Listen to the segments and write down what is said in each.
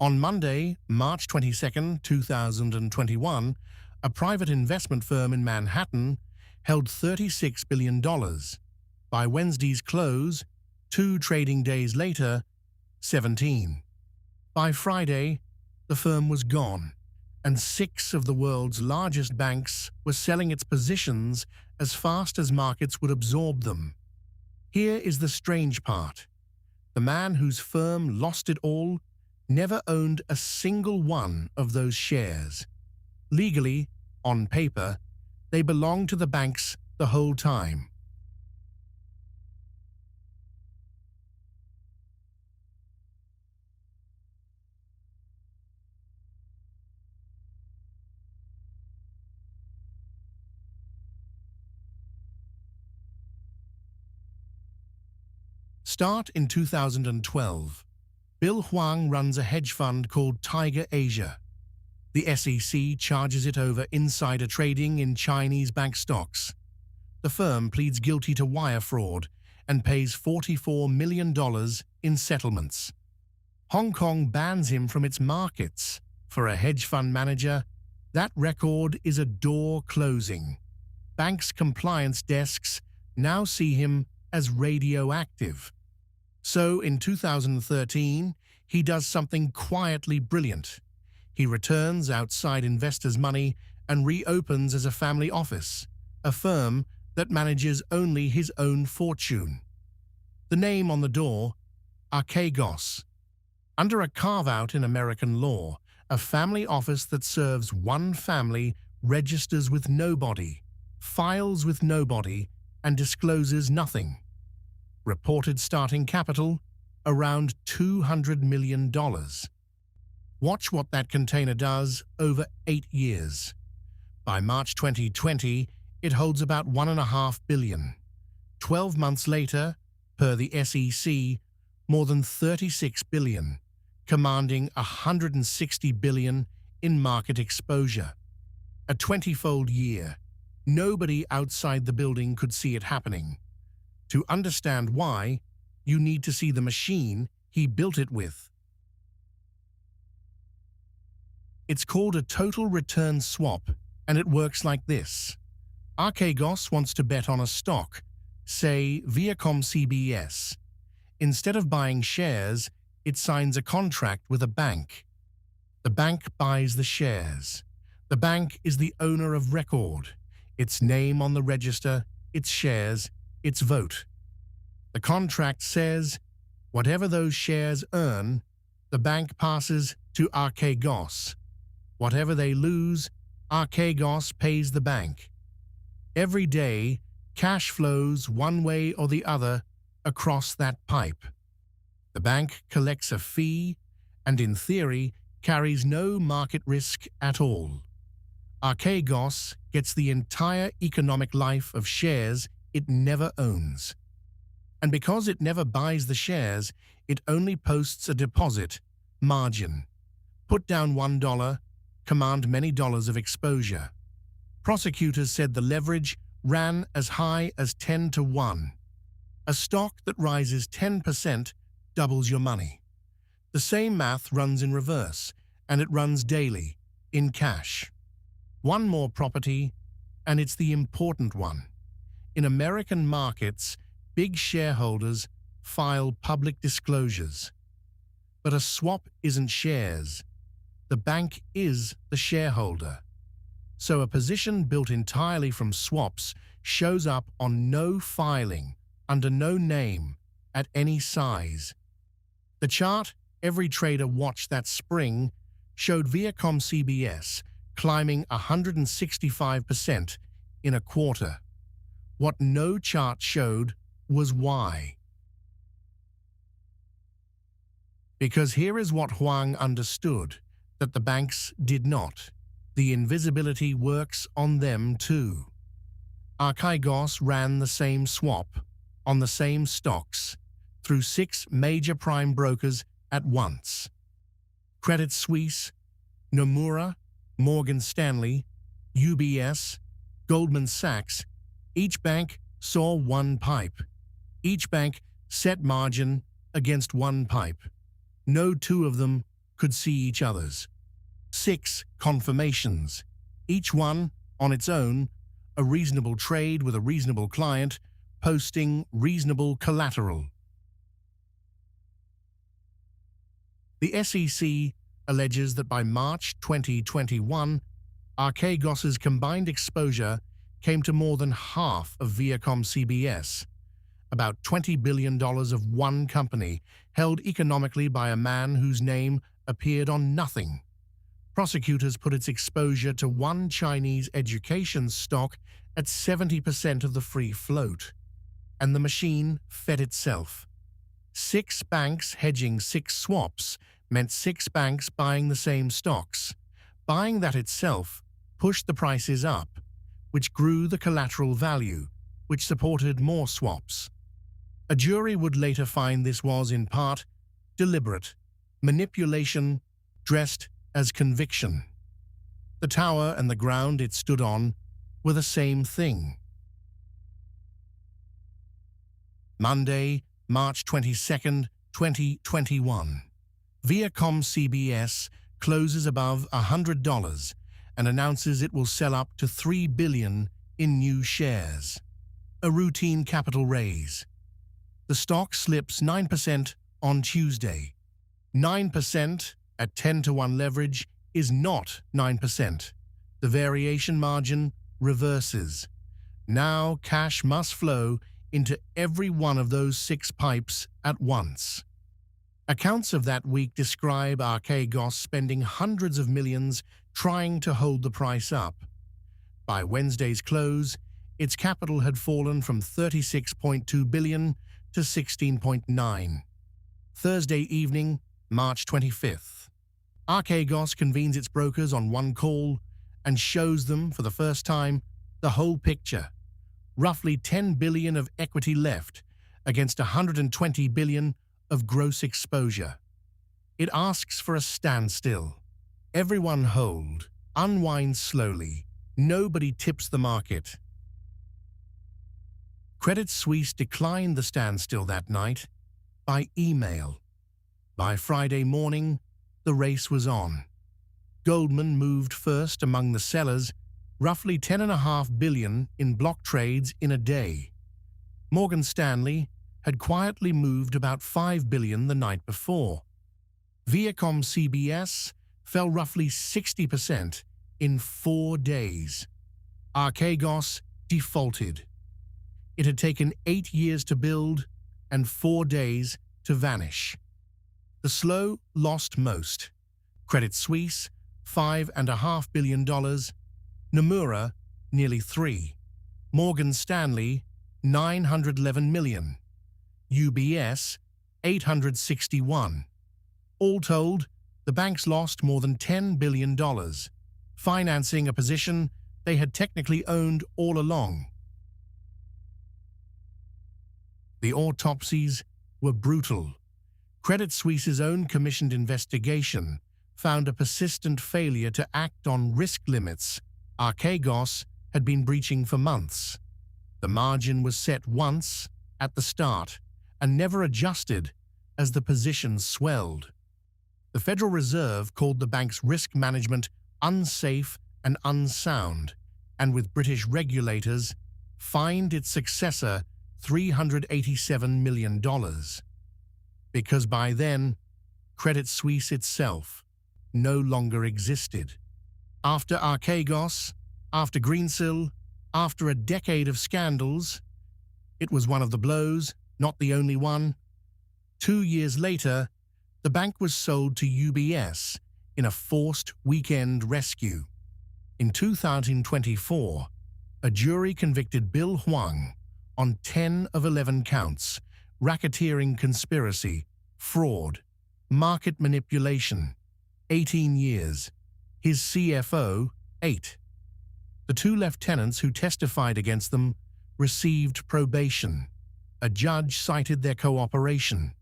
On Monday, March 22, 2021, a private investment firm in Manhattan held $36 billion. By Wednesday's close, 2 trading days later, 17. By Friday, the firm was gone, and 6 of the world's largest banks were selling its positions as fast as markets would absorb them. Here is the strange part. The man whose firm lost it all never owned a single one of those shares. Legally, on paper, they belonged to the banks the whole time. Start in 2012. Bill Hwang runs a hedge fund called Tiger Asia. The SEC charges it over insider trading in Chinese bank stocks. The firm pleads guilty to wire fraud and pays $44 million in settlements. Hong Kong bans him from its markets. For a hedge fund manager, that record is a door closing. Banks' compliance desks now see him as radioactive. So in 2013, he does something quietly brilliant. He returns outside investors' money and reopens as a family office, a firm that manages only his own fortune. The name on the door, Archegos. Under a carve-out in American law, a family office that serves one family registers with nobody, files with nobody, and discloses nothing. Reported starting capital, around $200 million. Watch what that container does over 8 years. By March 2020, it holds about $1.5 billion. 12 months later, per the SEC, more than $36 billion, commanding $160 billion in market exposure. A 20-fold year. Nobody outside the building could see it happening. To understand why, you need to see the machine he built it with. It's called a total return swap, and it works like this. Archegos wants to bet on a stock, say Viacom CBS. Instead of buying shares, it signs a contract with a bank. The bank buys the shares. The bank is the owner of record. Its name on the register, its shares, its vote. The contract says, whatever those shares earn, the bank passes to Archegos. Whatever they lose, Archegos pays the bank. Every day, cash flows one way or the other across that pipe. The bank collects a fee and, in theory, carries no market risk at all. Archegos gets the entire economic life of shares it never owns. And because it never buys the shares, it only posts a deposit, margin. Put down $1, command many dollars of exposure. Prosecutors said the leverage ran as high as 10 to 1. A stock that rises 10% doubles your money. The same math runs in reverse, and it runs daily, in cash. One more property, and it's the important one. In American markets, big shareholders file public disclosures. But a swap isn't shares. The bank is the shareholder. So a position built entirely from swaps shows up on no filing, under no name, at any size. The chart every trader watched that spring showed Viacom CBS climbing 165% in a quarter. What no chart showed was why. Because here is what Hwang understood, that the banks did not. The invisibility works on them too. Archegos ran the same swap, on the same stocks, through 6 major prime brokers at once. Credit Suisse, Nomura, Morgan Stanley, UBS, Goldman Sachs, each bank saw one pipe. Each bank set margin against one pipe. No two of them could see each other's. 6 confirmations, each one, on its own, a reasonable trade with a reasonable client, posting reasonable collateral. The SEC alleges that by March 2021, Archegos' combined exposure came to more than half of Viacom CBS, about $20 billion of one company held economically by a man whose name appeared on nothing. Prosecutors put its exposure to one Chinese education stock at 70% of the free float, and the machine fed itself. 6 banks hedging 6 swaps meant 6 banks buying the same stocks. Buying that itself pushed the prices up, which grew the collateral value, which supported more swaps. A jury would later find this was, in part, deliberate manipulation dressed as conviction. The tower and the ground it stood on were the same thing. Monday, March 22, 2021. Viacom CBS closes above $100 and announces it will sell up to $3 billion in new shares. A routine capital raise. The stock slips 9% on Tuesday. 9% at 10-to-1 leverage is not 9%. The variation margin reverses. Now cash must flow into every one of those 6 pipes at once. Accounts of that week describe Archegos spending hundreds of millions trying to hold the price up. By Wednesday's close, its capital had fallen from $36.2 billion to $16.9. Thursday evening, March 25th. Archegos convenes its brokers on one call and shows them, for the first time, the whole picture. Roughly $10 billion of equity left against $120 billion of gross exposure. It asks for a standstill. Everyone hold, unwind slowly. Nobody tips the market. Credit Suisse declined the standstill that night by email. By Friday morning, the race was on. Goldman moved first among the sellers, roughly $10.5 billion in block trades in a day. Morgan Stanley had quietly moved about $5 billion the night before. Viacom CBS fell roughly 60% in 4 days. Archegos defaulted. It had taken 8 years to build and 4 days to vanish. The slow lost most. Credit Suisse, $5.5 billion. Nomura, nearly $3 billion. Morgan Stanley, $911 million. UBS, $861 million. All told, the banks lost more than $10 billion, financing a position they had technically owned all along. The autopsies were brutal. Credit Suisse's own commissioned investigation found a persistent failure to act on risk limits Archegos had been breaching for months. The margin was set once, at the start, and never adjusted as the position swelled. The Federal Reserve called the bank's risk management unsafe and unsound, and with British regulators, fined its successor $387 million. Because by then, Credit Suisse itself no longer existed. After Archegos, after Greensill, after a decade of scandals, it was one of the blows, not the only one. 2 years later, the bank was sold to UBS in a forced weekend rescue. In 2024, a jury convicted Bill Hwang on 10 of 11 counts: racketeering conspiracy, fraud, market manipulation, 18 years. His CFO, 8. The 2 lieutenants who testified against them received probation. A judge cited their cooperation.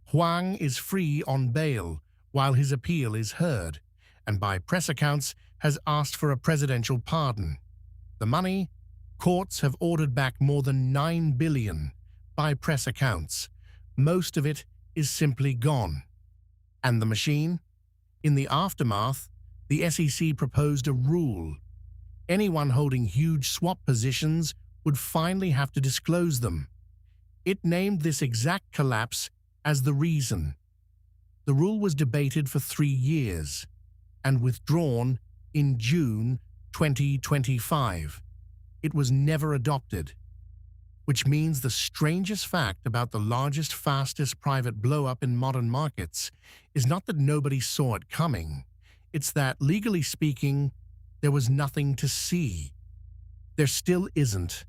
Hwang is free on bail while his appeal is heard, and by press accounts has asked for a presidential pardon. The money? Courts have ordered back more than $9 billion by press accounts. Most of it is simply gone. And the machine? In the aftermath, the SEC proposed a rule. Anyone holding huge swap positions would finally have to disclose them. It named this exact collapse as the reason. The rule was debated for 3 years and withdrawn in June 2025. It was never adopted, which means the strangest fact about the largest, fastest private blow-up in modern markets is not that nobody saw it coming. It's that, legally speaking, there was nothing to see. There still isn't.